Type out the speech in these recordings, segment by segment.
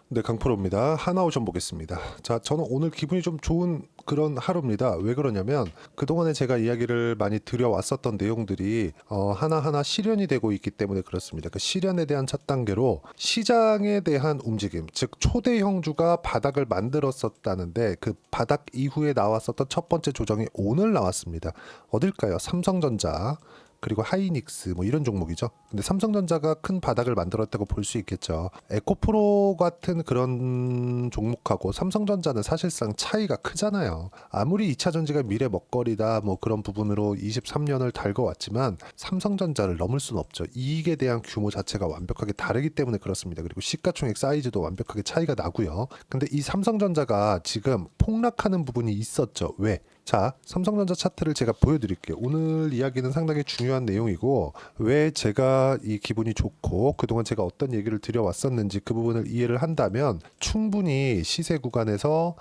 네, 강프로입니다. 하나오션 보겠습니다. 자, 저는 오늘 기분이 좀 좋은 그런 하루입니다. 왜 그러냐면 그동안에 제가 이야기를 많이 드려왔었던 내용들이 하나하나 실현이 되고 있기 때문에 그렇습니다. 그 실현에 대한 첫 단계로 시장에 대한 움직임, 즉 초대 형주가 바닥을 만들었었다는데 그 바닥 이후에 나왔었던 첫 번째 조정이 오늘 나왔습니다. 어딜까요? 삼성전자, 그리고 하이닉스 뭐 이런 종목이죠. 근데 삼성전자가 큰 바닥을 만들었다고 볼 수 있겠죠. 에코프로 같은 그런 종목하고 삼성전자는 사실상 차이가 크잖아요. 아무리 2차 전지가 미래 먹거리다 뭐 그런 부분으로 23년을 달궈왔지만 삼성전자를 넘을 수는 없죠. 이익에 대한 규모 자체가 완벽하게 다르기 때문에 그렇습니다. 그리고 시가총액 사이즈도 완벽하게 차이가 나고요. 근데 이 삼성전자가 지금 폭락하는 부분이 있었죠. 왜? 자, 삼성전자 차트를 제가 보여드릴게요. 오늘 이야기는 상당히 중요한 내용이고 왜 제가 이 기분이 좋고 그동안 제가 어떤 얘기를 드려왔었는지 그 부분을 이해를 한다면 충분히 시세 구간에서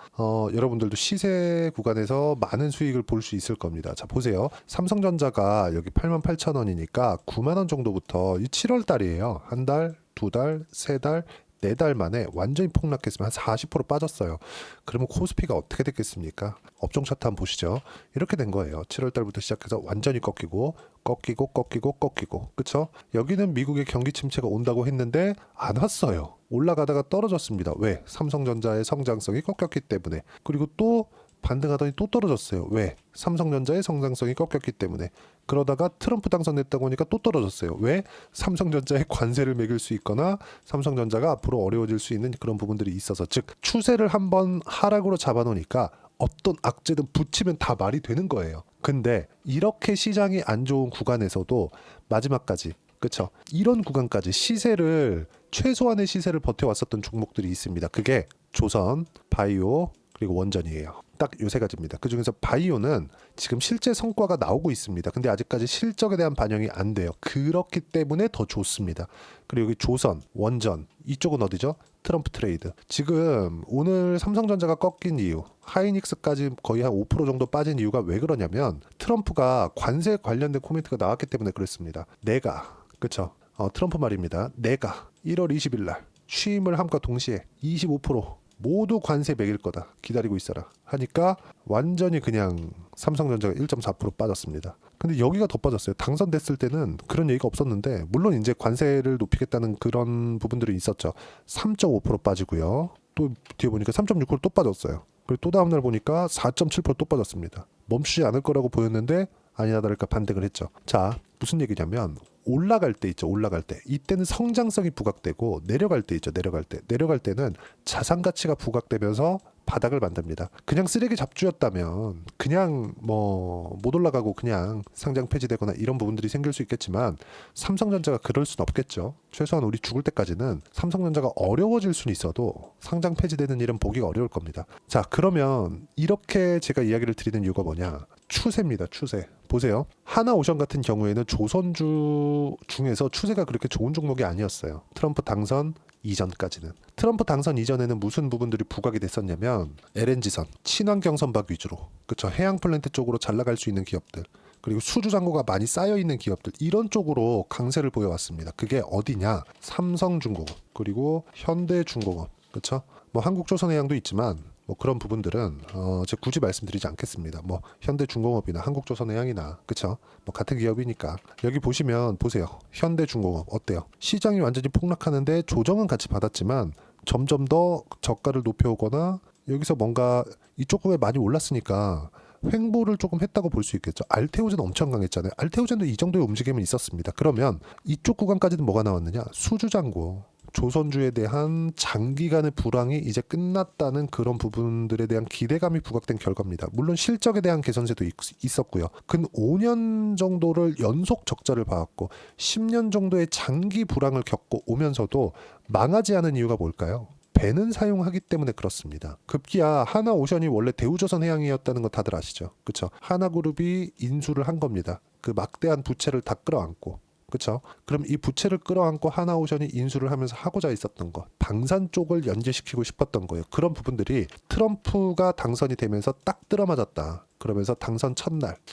여러분들도 시세 구간에서 많은 수익을 볼 수 있을 겁니다. 자, 보세요. 삼성전자가 여기 88,000원이니까 9만 원 정도부터 7월 달이에요. 한 달, 두 달, 세 달, 네 달 만에 완전히 폭락했으면 한 40% 빠졌어요. 그러면 코스피가 어떻게 됐겠습니까? 업종 차트 한번 보시죠. 이렇게 된 거예요. 7월 달부터 시작해서 완전히 꺾이고 그쵸? 여기는 미국의 경기 침체가 온다고 했는데 안 왔어요. 올라가다가 떨어졌습니다. 왜? 삼성전자의 성장성이 꺾였기 때문에. 그리고 또 반등하더니 또 떨어졌어요. 왜? 삼성전자의 성장성이 꺾였기 때문에. 그러다가 트럼프 당선됐다고 하니까 또 떨어졌어요. 왜? 삼성전자에 관세를 매길 수 있거나 삼성전자가 앞으로 어려워질 수 있는 그런 부분들이 있어서, 즉 추세를 한번 하락으로 잡아놓으니까 어떤 악재든 붙이면 다 말이 되는 거예요. 근데 이렇게 시장이 안 좋은 구간에서도 마지막까지, 그쵸? 이런 구간까지 시세를, 최소한의 시세를 버텨왔었던 종목들이 있습니다. 그게 조선, 바이오, 그리고 원전이에요. 딱 요 세 가지입니다. 그 중에서 바이오는 지금 실제 성과가 나오고 있습니다. 근데 아직까지 실적에 대한 반영이 안 돼요. 그렇기 때문에 더 좋습니다. 그리고 여기 조선, 원전, 이쪽은 어디죠? 트럼프 트레이드. 지금 오늘 삼성전자가 꺾인 이유, 하이닉스까지 거의 한 5% 정도 빠진 이유가 왜 그러냐면 트럼프가 관세 관련된 코멘트가 나왔기 때문에 그렇습니다. 내가, 그쵸? 트럼프 말입니다. 내가 1월 20일 날 취임을 함과 동시에 25% 모두 관세 매길 거다. 기다리고 있어라. 하니까 완전히 그냥 삼성전자가 1.4% 빠졌습니다. 근데 여기가 더 빠졌어요. 당선됐을 때는 그런 얘기가 없었는데, 물론 이제 관세를 높이겠다는 그런 부분들이 있었죠. 3.5% 빠지고요. 또 뒤에 보니까 3.6%또 빠졌어요. 그리고 또 다음날 보니까 4.7%또 빠졌습니다. 멈추지 않을 거라고 보였는데 아니나 다를까 반등을 했죠. 자, 무슨 얘기냐면 올라갈 때 있죠. 올라갈 때. 이때는 성장성이 부각되고 내려갈 때 있죠. 내려갈 때. 내려갈 때는 자산 가치가 부각되면서 바닥을 만듭니다. 그냥 쓰레기 잡주였다면 그냥 뭐 못 올라가고 그냥 상장 폐지되거나 이런 부분들이 생길 수 있겠지만 삼성전자가 그럴 순 없겠죠. 최소한 우리 죽을 때까지는 삼성전자가 어려워질 수는 있어도 상장 폐지되는 일은 보기가 어려울 겁니다. 자, 그러면 이렇게 제가 이야기를 드리는 이유가 뭐냐? 추세입니다. 추세. 보세요. 하나오션 같은 경우에는 조선주 중에서 추세가 그렇게 좋은 종목이 아니었어요. 트럼프 당선 이전까지는. 트럼프 당선 이전에는 무슨 부분들이 부각이 됐었냐면 LNG선, 친환경 선박 위주로, 그쵸? 해양 플랜트 쪽으로 잘 나갈 수 있는 기업들, 그리고 수주 잔고가 많이 쌓여 있는 기업들, 이런 쪽으로 강세를 보여왔습니다. 그게 어디냐? 삼성중공업, 그리고 현대중공업, 그쵸? 뭐 한국조선해양도 있지만 뭐 그런 부분들은 제가 굳이 말씀드리지 않겠습니다. 뭐 현대중공업이나 한국조선해양이나, 그쵸? 뭐 같은 기업이니까. 여기 보시면 보세요. 현대중공업 어때요? 시장이 완전히 폭락하는데 조정은 같이 받았지만 점점 더 저가를 높여오거나 여기서 뭔가 이쪽 구에 많이 올랐으니까 횡보를 조금 했다고 볼 수 있겠죠. 알테오젠 엄청 강했잖아요. 알테오젠도 이 정도의 움직임은 있었습니다. 그러면 이쪽 구간까지는 뭐가 나왔느냐? 수주잔고, 조선주에 대한 장기간의 불황이 이제 끝났다는 그런 부분들에 대한 기대감이 부각된 결과입니다. 물론 실적에 대한 개선세도 있었고요. 근 5년 정도를 연속 적자를 봐왔고 10년 정도의 장기 불황을 겪고 오면서도 망하지 않은 이유가 뭘까요? 배는 사용하기 때문에 그렇습니다. 급기야 하나오션이 원래 대우조선해양이었다는 거 다들 아시죠? 그쵸? 하나그룹이 인수를 한 겁니다. 그 막대한 부채를 다 끌어안고. 그쵸? 그럼 이 부채를 끌어안고 하나오션이 인수를 하면서 하고자 있었던 것, 방산 쪽을 연계시키고 싶었던 거예요. 그런 부분들이 트럼프가 당선이 되면서 딱 들어맞았다. 그러면서 당선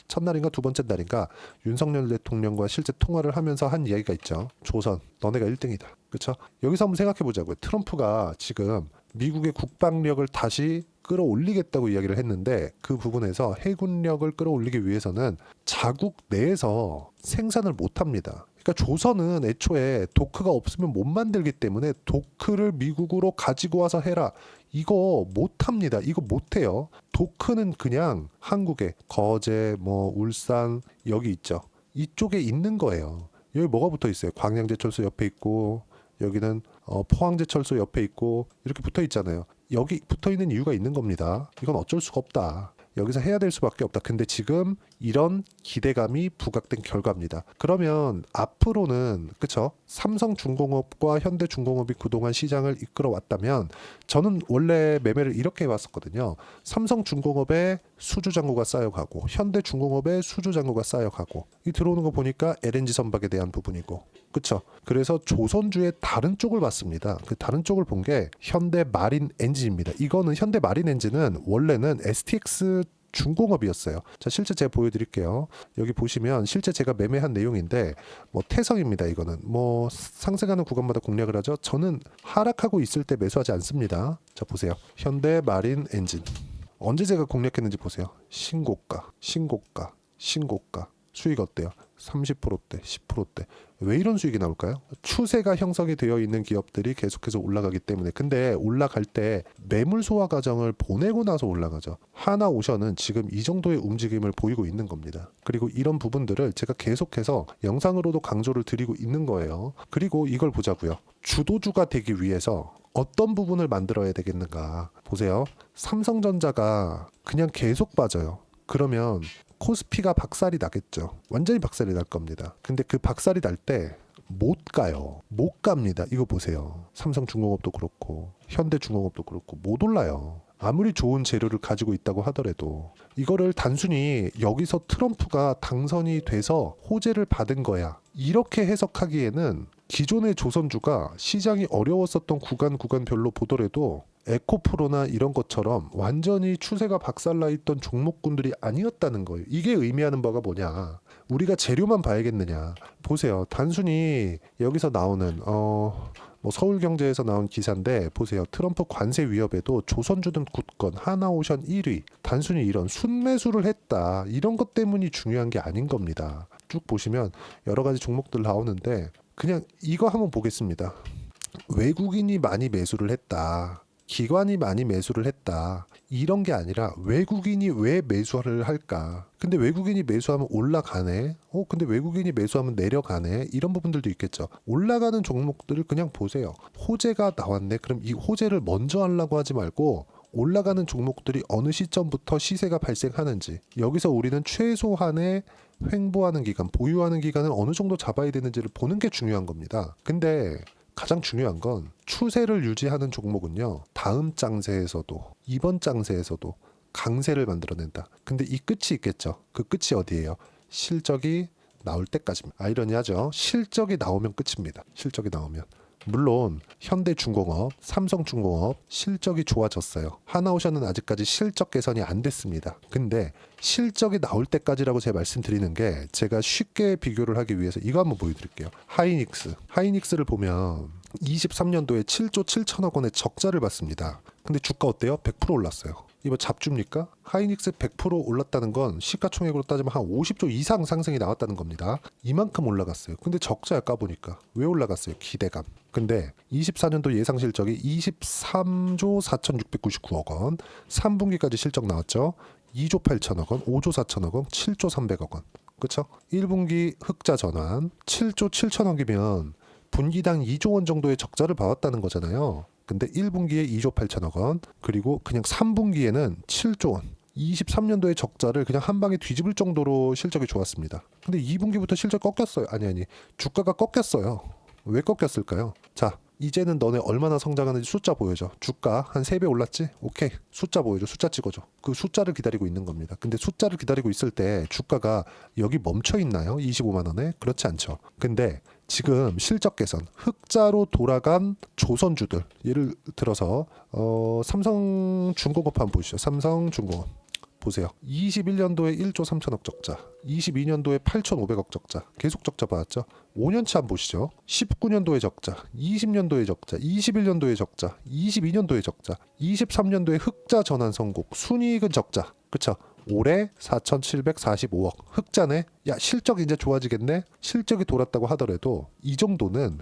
첫날인가 두 번째 날인가 윤석열 대통령과 실제 통화를 하면서 한 이야기가 있죠. 조선, 너네가 1등이다. 그렇죠? 여기서 한번 생각해 보자고요. 트럼프가 지금 미국의 국방력을 다시 끌어올리겠다고 이야기를 했는데 그 부분에서 해군력을 끌어올리기 위해서는 자국 내에서 생산을 못합니다. 그러니까 조선은 애초에 도크가 없으면 못 만들기 때문에 도크를 미국으로 가지고 와서 해라. 이거 못합니다. 이거 못해요. 도크는 그냥 한국에 거제, 뭐 울산 여기 있죠. 이쪽에 있는 거예요. 여기 뭐가 붙어 있어요? 광양제철소 옆에 있고 여기는 포항제철소 옆에 있고 이렇게 붙어 있잖아요. 여기 붙어 있는 이유가 있는 겁니다. 이건 어쩔 수가 없다. 여기서 해야 될 수밖에 없다. 근데 지금 이런 기대감이 부각된 결과입니다. 그러면 앞으로는 그쵸? 삼성중공업과 현대중공업이 그동안 시장을 이끌어왔다면 저는 원래 매매를 이렇게 해왔었거든요. 삼성중공업에 수주잔고가 쌓여가고 현대중공업에 수주잔고가 쌓여가고 이 들어오는 거 보니까 LNG 선박에 대한 부분이고 그쵸? 그래서 조선주의 다른 쪽을 봤습니다. 그 다른 쪽을 본 게 현대마린 엔진입니다. 이거는 현대마린 엔진은 원래는 STX 중공업이었어요. 자, 실제 제가 보여드릴게요. 여기 보시면 실제 제가 매매한 내용인데 뭐 태성입니다. 이거는 뭐 상승하는 구간마다 공략을 하죠. 저는 하락하고 있을 때 매수하지 않습니다. 자, 보세요. 현대마린 엔진 언제 제가 공략했는지 보세요. 신고가 수익 어때요? 30%대, 10%대. 왜 이런 수익이 나올까요? 추세가 형성이 되어 있는 기업들이 계속해서 올라가기 때문에. 근데 올라갈 때 매물 소화 과정을 보내고 나서 올라가죠. 하나오션은 지금 이 정도의 움직임을 보이고 있는 겁니다. 그리고 이런 부분들을 제가 계속해서 영상으로도 강조를 드리고 있는 거예요. 그리고 이걸 보자고요. 주도주가 되기 위해서 어떤 부분을 만들어야 되겠는가. 보세요. 삼성전자가 그냥 계속 빠져요. 그러면 코스피가 박살이 나겠죠. 완전히 박살이 날 겁니다. 근데 그 박살이 날 때 못 가요. 못 갑니다. 이거 보세요. 삼성중공업도 그렇고 현대중공업도 그렇고 못 올라요. 아무리 좋은 재료를 가지고 있다고 하더라도 이거를 단순히 여기서 트럼프가 당선이 돼서 호재를 받은 거야. 이렇게 해석하기에는 기존의 조선주가 시장이 어려웠었던 구간별로 보더라도 에코프로나 이런 것처럼 완전히 추세가 박살나 있던 종목군들이 아니었다는 거예요. 이게 의미하는 바가 뭐냐. 우리가 재료만 봐야겠느냐. 보세요. 단순히 여기서 나오는 뭐 서울경제에서 나온 기사인데 보세요. 트럼프 관세 위협에도 조선주는 굳건 하나오션 1위. 단순히 이런 순매수를 했다. 이런 것 때문이 중요한 게 아닌 겁니다. 쭉 보시면 여러 가지 종목들 나오는데 그냥 이거 한번 보겠습니다. 외국인이 많이 매수를 했다. 기관이 많이 매수를 했다. 이런 게 아니라 외국인이 왜 매수를 할까? 근데 외국인이 매수하면 올라가네? 근데 외국인이 매수하면 내려가네? 이런 부분들도 있겠죠. 올라가는 종목들을 그냥 보세요. 호재가 나왔네? 그럼 이 호재를 먼저 하려고 하지 말고 올라가는 종목들이 어느 시점부터 시세가 발생하는지 여기서 우리는 최소한의 횡보하는 기간, 보유하는 기간을 어느 정도 잡아야 되는지를 보는 게 중요한 겁니다. 근데 가장 중요한 건 추세를 유지하는 종목은요. 다음 장세에서도 이번 장세에서도 강세를 만들어낸다. 근데 이 끝이 있겠죠. 그 끝이 어디예요? 실적이 나올 때까지입니다. 아이러니하죠. 실적이 나오면 끝입니다. 실적이 나오면. 물론 현대중공업, 삼성중공업 실적이 좋아졌어요. 하나오션은 아직까지 실적 개선이 안 됐습니다. 근데 실적이 나올 때까지라고 제가 말씀드리는 게 제가 쉽게 비교를 하기 위해서 이거 한번 보여드릴게요. 하이닉스를 보면 23년도에 7조 7천억 원의 적자를 봤습니다. 근데 주가 어때요? 100% 올랐어요. 이거 잡줍니까? 하이닉스 100% 올랐다는 건 시가총액으로 따지면 한 50조 이상 상승이 나왔다는 겁니다. 이만큼 올라갔어요. 근데 적자야 까보니까. 왜 올라갔어요? 기대감. 근데 24년도 예상 실적이 23조 4,699억 원, 3분기까지 실적 나왔죠. 2조 8천억 원, 5조 4천억 원, 7조 300억 원. 그렇죠? 1분기 흑자 전환 7조 7천억이면 분기당 2조 원 정도의 적자를 봐왔다는 거잖아요. 근데 1분기에 2조 8천억 원, 그리고 그냥 3분기에는 7조 원. 23년도의 적자를 그냥 한 방에 뒤집을 정도로 실적이 좋았습니다. 근데 2분기부터 실적 꺾였어요. 아니 주가가 꺾였어요. 왜 꺾였을까요? 자, 이제는 너네 얼마나 성장하는지 숫자 보여줘. 주가 한 3배 올랐지? 오케이. 숫자 보여줘. 숫자 찍어줘. 그 숫자를 기다리고 있는 겁니다. 근데 숫자를 기다리고 있을 때 주가가 여기 멈춰 있나요? 25만 원에? 그렇지 않죠. 근데 지금 실적 개선, 흑자로 돌아간 조선주들, 예를 들어서 삼성중공업 한번 보시죠. 삼성중공업 보세요. 21년도에 1조 3천억 적자, 22년도에 8,500억 적자, 계속 적자 받았죠. 5년치 한번 보시죠. 19년도에 적자, 20년도에 적자, 21년도에 적자, 22년도에 적자, 23년도에 흑자 전환 선곡, 순이익은 적자. 그쵸? 올해 4,745억 흑자네. 야, 실적 이제 좋아지겠네. 실적이 돌았다고 하더라도 이 정도는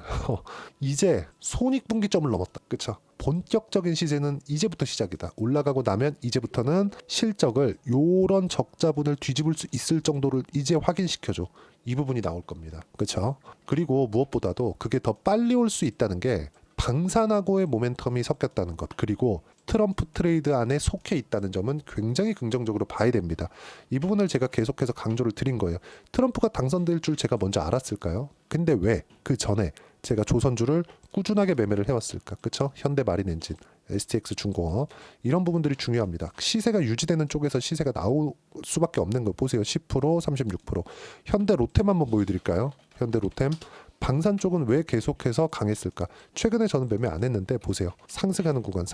이제 손익분기점을 넘었다. 그쵸? 본격적인 시세는 이제부터 시작이다. 올라가고 나면 이제부터는 실적을 요런 적자분을 뒤집을 수 있을 정도를 이제 확인시켜줘. 이 부분이 나올 겁니다. 그쵸? 그리고 무엇보다도 그게 더 빨리 올 수 있다는 게 방산하고의 모멘텀이 섞였다는 것, 그리고 트럼프 트레이드 안에 속해 있다는 점은 굉장히 긍정적으로 봐야 됩니다. 이 부분을 제가 계속해서 강조를 드린 거예요. 트럼프가 당선될 줄 제가 먼저 알았을까요? 근데 왜 그 전에 제가 조선주를 꾸준하게 매매를 해왔을까? 그쵸? 현대마린엔진, STX중공업 이런 부분들이 중요합니다. 시세가 유지되는 쪽에서 시세가 나올 수밖에 없는 거 보세요. 10%, 36%. 현대로템 한번 보여드릴까요? 현대로템 방산 쪽은 왜 계속해서 강했을까? 최근에 저는 매매 안 했는데 보세요. 상승하는 구간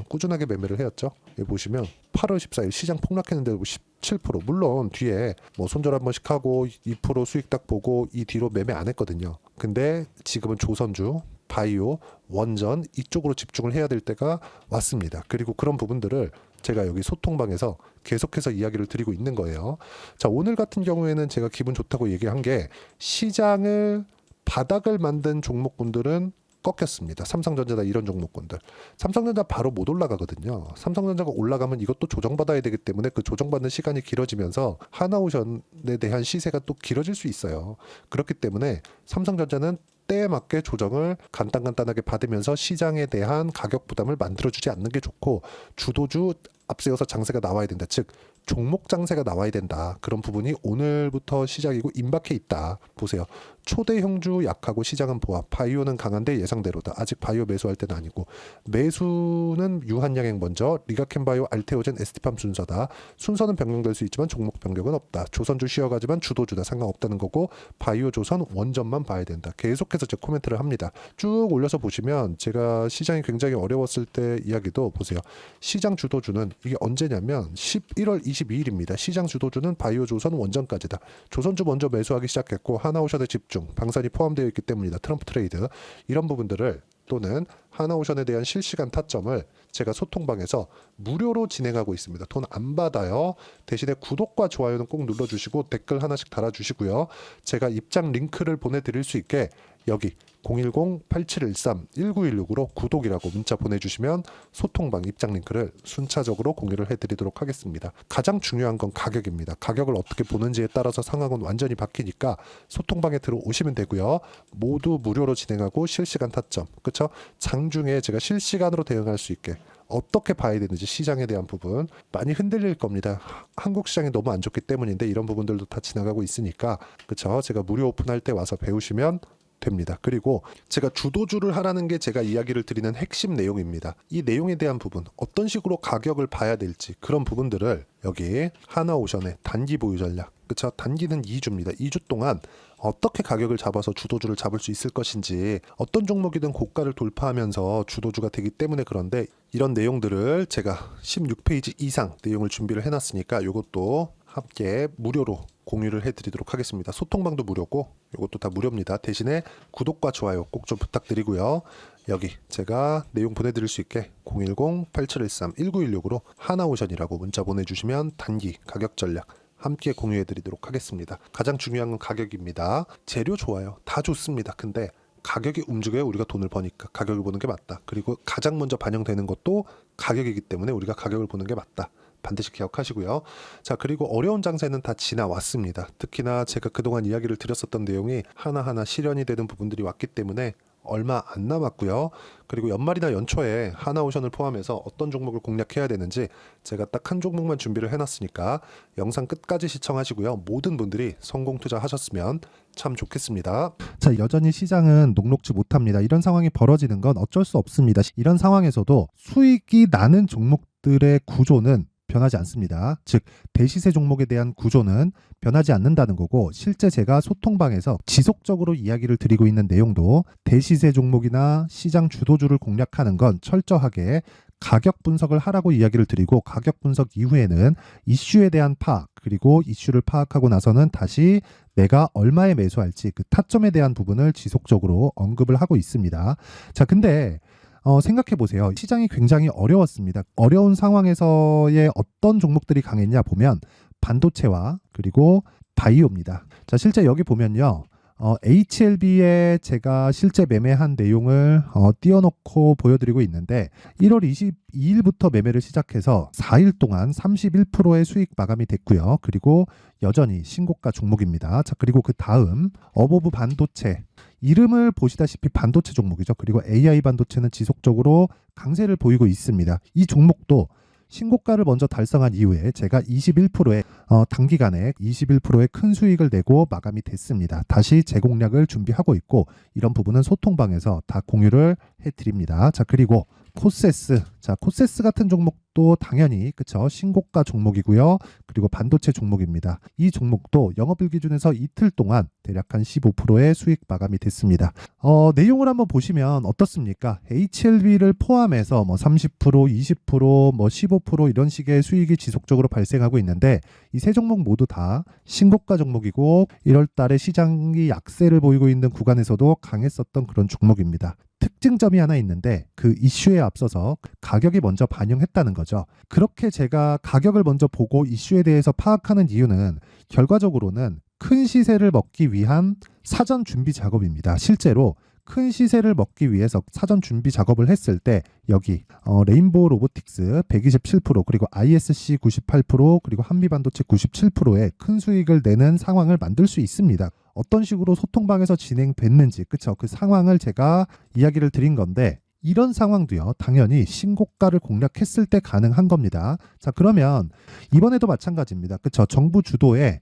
꾸준하게 매매를 해왔죠. 여기 보시면 8월 14일 시장 폭락했는데 17%. 물론 뒤에 뭐 손절 한 번씩 하고 2% 수익 딱 보고 이 뒤로 매매 안 했거든요. 근데 지금은 조선주, 바이오, 원전 이쪽으로 집중을 해야 될 때가 왔습니다. 그리고 그런 부분들을 제가 여기 소통방에서 계속해서 이야기를 드리고 있는 거예요. 자, 오늘 같은 경우에는 제가 기분 좋다고 얘기한 게 시장을 바닥을 만든 종목군들은 꺾였습니다. 삼성전자나 이런 종목군들. 삼성전자 바로 못 올라가거든요. 삼성전자가 올라가면 이것도 조정받아야 되기 때문에 그 조정받는 시간이 길어지면서 하나오션에 대한 시세가 또 길어질 수 있어요. 그렇기 때문에 삼성전자는 때에 맞게 조정을 간단하게 받으면서 시장에 대한 가격 부담을 만들어주지 않는 게 좋고, 주도주 앞세워서 장세가 나와야 된다. 즉 종목 장세가 나와야 된다. 그런 부분이 오늘부터 시작이고 임박해 있다. 보세요. 초대형주 약하고 시장은 보합. 바이오는 강한데 예상대로다. 아직 바이오 매수할 때는 아니고, 매수는 유한양행 먼저, 리가켄바이오, 알테오젠, ST팜 순서다. 순서는 변경될 수 있지만 종목 변경은 없다. 조선주 쉬어가지만 주도주다. 상관없다는 거고, 바이오, 조선, 원전만 봐야 된다. 계속해서 제 코멘트를 합니다. 쭉 올려서 보시면 제가 시장이 굉장히 어려웠을 때 이야기도 보세요. 시장 주도주는 이게 언제냐면 11월 22일입니다. 시장 주도주는 바이오, 조선, 원전까지다. 조선주 먼저 매수하기 시작했고 하나오션에 집중, 방산이 포함되어 있기 때문이다. 트럼프 트레이드 이런 부분들을, 또는 하나오션에 대한 실시간 타점을 제가 소통방에서 무료로 진행하고 있습니다. 돈 안 받아요. 대신에 구독과 좋아요는 꼭 눌러주시고 댓글 하나씩 달아주시고요. 제가 입장 링크를 보내드릴 수 있게 여기 010-8713-1916으로 구독이라고 문자 보내주시면 소통방 입장 링크를 순차적으로 공유를 해드리도록 하겠습니다. 가장 중요한 건 가격입니다. 가격을 어떻게 보는지에 따라서 상황은 완전히 바뀌니까 소통방에 들어오시면 되고요. 모두 무료로 진행하고 실시간 타점, 그쵸? 장중에 제가 실시간으로 대응할 수 있게 어떻게 봐야 되는지 시장에 대한 부분 많이 흔들릴 겁니다. 한국 시장이 너무 안 좋기 때문인데 이런 부분들도 다 지나가고 있으니까, 그쵸? 제가 무료 오픈할 때 와서 배우시면 됩니다. 그리고 제가 주도주를 하라는 게 제가 이야기를 드리는 핵심 내용입니다. 이 내용에 대한 부분, 어떤 식으로 가격을 봐야 될지 그런 부분들을 여기 하나오션의 단기 보유 전략, 그쵸? 단기는 2주입니다. 2주 동안 어떻게 가격을 잡아서 주도주를 잡을 수 있을 것인지, 어떤 종목이든 고가를 돌파하면서 주도주가 되기 때문에, 그런데 이런 내용들을 제가 16페이지 이상 내용을 준비를 해놨으니까 이것도 함께 무료로 공유를 해드리도록 하겠습니다. 소통방도 무료고 이것도 다 무료입니다. 대신에 구독과 좋아요 꼭 좀 부탁드리고요. 여기 제가 내용 보내드릴 수 있게 010-8713-1916으로 하나오션이라고 문자 보내주시면 단기 가격 전략 함께 공유해드리도록 하겠습니다. 가장 중요한 건 가격입니다. 재료 좋아요. 다 좋습니다. 근데 가격이 움직여야 우리가 돈을 버니까 가격을 보는 게 맞다. 그리고 가장 먼저 반영되는 것도 가격이기 때문에 우리가 가격을 보는 게 맞다. 반드시 기억하시고요. 자, 그리고 어려운 장세는 다 지나왔습니다. 특히나 제가 그동안 이야기를 드렸었던 내용이 하나하나 실현이 되는 부분들이 왔기 때문에 얼마 안 남았고요. 그리고 연말이나 연초에 하나오션을 포함해서 어떤 종목을 공략해야 되는지 제가 딱 한 종목만 준비를 해놨으니까 영상 끝까지 시청하시고요. 모든 분들이 성공 투자하셨으면 참 좋겠습니다. 자, 여전히 시장은 녹록지 못합니다. 이런 상황이 벌어지는 건 어쩔 수 없습니다. 이런 상황에서도 수익이 나는 종목들의 구조는 변하지 않습니다. 즉 대시세 종목에 대한 구조는 변하지 않는다는 거고, 실제 제가 소통방에서 지속적으로 이야기를 드리고 있는 내용도 대시세 종목이나 시장 주도주를 공략하는 건 철저하게 가격 분석을 하라고 이야기를 드리고 가격 분석 이후에는 이슈에 대한 파악 그리고 이슈를 파악하고 나서는 다시 내가 얼마에 매수할지 그 타점에 대한 부분을 지속적으로 언급을 하고 있습니다. 자, 근데 생각해 보세요. 시장이 굉장히 어려웠습니다. 어려운 상황에서의 어떤 종목들이 강했냐 보면 반도체와 그리고 바이오입니다. 자, 실제 여기 보면요. HLB에 제가 실제 매매한 내용을 띄워놓고 보여드리고 있는데 1월 22일부터 매매를 시작해서 4일 동안 31%의 수익 마감이 됐고요. 그리고 여전히 신고가 종목입니다. 자, 그리고 그 다음 어보브 반도체 이름을 보시다시피 반도체 종목이죠. 그리고 AI 반도체는 지속적으로 강세를 보이고 있습니다. 이 종목도 신고가를 먼저 달성한 이후에 제가 21%의 단기간에 21%의 큰 수익을 내고 마감이 됐습니다. 다시 재공략을 준비하고 있고 이런 부분은 소통방에서 다 공유를 해드립니다. 자, 그리고 코세스. 자, 코세스 같은 종목도 당연히 그쵸 신고가 종목이고요. 그리고 반도체 종목입니다. 이 종목도 영업일 기준에서 이틀 동안 대략 한 15%의 수익 마감이 됐습니다. 내용을 한번 보시면 어떻습니까? HLB를 포함해서 뭐 30%, 20%, 뭐 15% 이런 식의 수익이 지속적으로 발생하고 있는데 이 세 종목 모두 다 신고가 종목이고 1월 달에 시장이 약세를 보이고 있는 구간에서도 강했었던 그런 종목입니다. 특징점이 하나 있는데 그 이슈에 앞서서 가격이 먼저 반영했다는 거죠. 그렇게 제가 가격을 먼저 보고 이슈에 대해서 파악하는 이유는 결과적으로는 큰 시세를 먹기 위한 사전 준비 작업입니다. 실제로 큰 시세를 먹기 위해서 사전 준비 작업을 했을 때 여기 레인보우 로보틱스 127% 그리고 ISC 98% 그리고 한미반도체 97%의 큰 수익을 내는 상황을 만들 수 있습니다. 어떤 식으로 소통방에서 진행됐는지 그쵸 그 상황을 제가 이야기를 드린 건데 이런 상황도요 당연히 신고가를 공략했을 때 가능한 겁니다. 자, 그러면 이번에도 마찬가지입니다. 그쵸 정부 주도의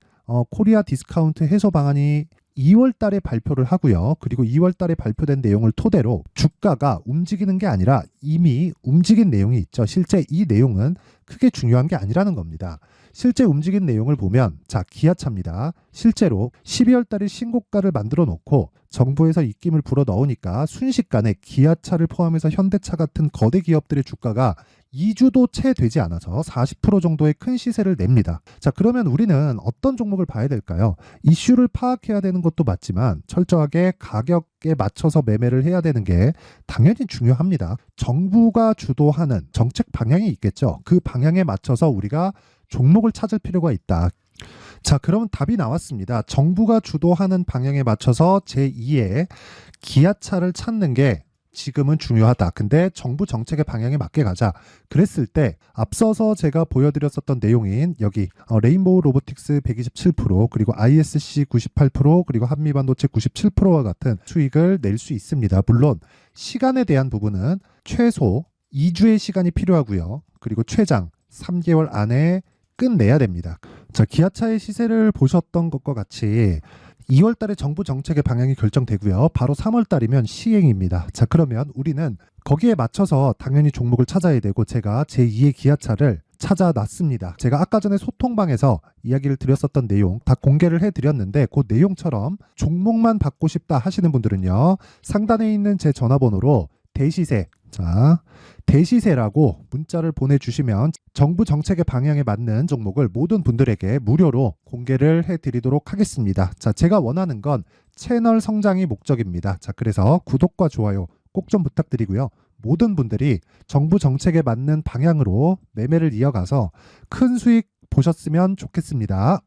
코리아 디스카운트 해소 방안이 2월 달에 발표를 하고요. 그리고 2월 달에 발표된 내용을 토대로 주가가 움직이는 게 아니라 이미 움직인 내용이 있죠. 실제 이 내용은 크게 중요한 게 아니라는 겁니다. 실제 움직인 내용을 보면 자, 기아차입니다. 실제로 12월 달에 신고가를 만들어 놓고 정부에서 입김을 불어 넣으니까 순식간에 기아차를 포함해서 현대차 같은 거대 기업들의 주가가 2주도 채 되지 않아서 40% 정도의 큰 시세를 냅니다. 자, 그러면 우리는 어떤 종목을 봐야 될까요? 이슈를 파악해야 되는 것도 맞지만 철저하게 가격에 맞춰서 매매를 해야 되는 게 당연히 중요합니다. 정부가 주도하는 정책 방향이 있겠죠. 그 방향에 맞춰서 우리가 종목을 찾을 필요가 있다. 자, 그러면 답이 나왔습니다. 정부가 주도하는 방향에 맞춰서 제2의 기아차를 찾는 게 지금은 중요하다. 근데 정부 정책의 방향에 맞게 가자. 그랬을 때 앞서서 제가 보여드렸었던 내용인 여기 레인보우 로보틱스 127% 그리고 ISC 98% 그리고 한미반도체 97%와 같은 수익을 낼 수 있습니다. 물론 시간에 대한 부분은 최소 2주의 시간이 필요하고요. 그리고 최장 3개월 안에 끝내야 됩니다. 자, 기아차의 시세를 보셨던 것과 같이 2월 달에 정부 정책의 방향이 결정되고요. 바로 3월 달이면 시행입니다. 자, 그러면 우리는 거기에 맞춰서 당연히 종목을 찾아야 되고 제가 제2의 기아차를 찾아놨습니다. 제가 아까 전에 소통방에서 이야기를 드렸었던 내용 다 공개를 해드렸는데 그 내용처럼 종목만 받고 싶다 하시는 분들은요. 상단에 있는 제 전화번호로 대시세, 자, 대시세라고 문자를 보내주시면 정부 정책의 방향에 맞는 종목을 모든 분들에게 무료로 공개를 해드리도록 하겠습니다. 자, 제가 원하는 건 채널 성장이 목적입니다. 자, 그래서 구독과 좋아요 꼭 좀 부탁드리고요. 모든 분들이 정부 정책에 맞는 방향으로 매매를 이어가서 큰 수익 보셨으면 좋겠습니다.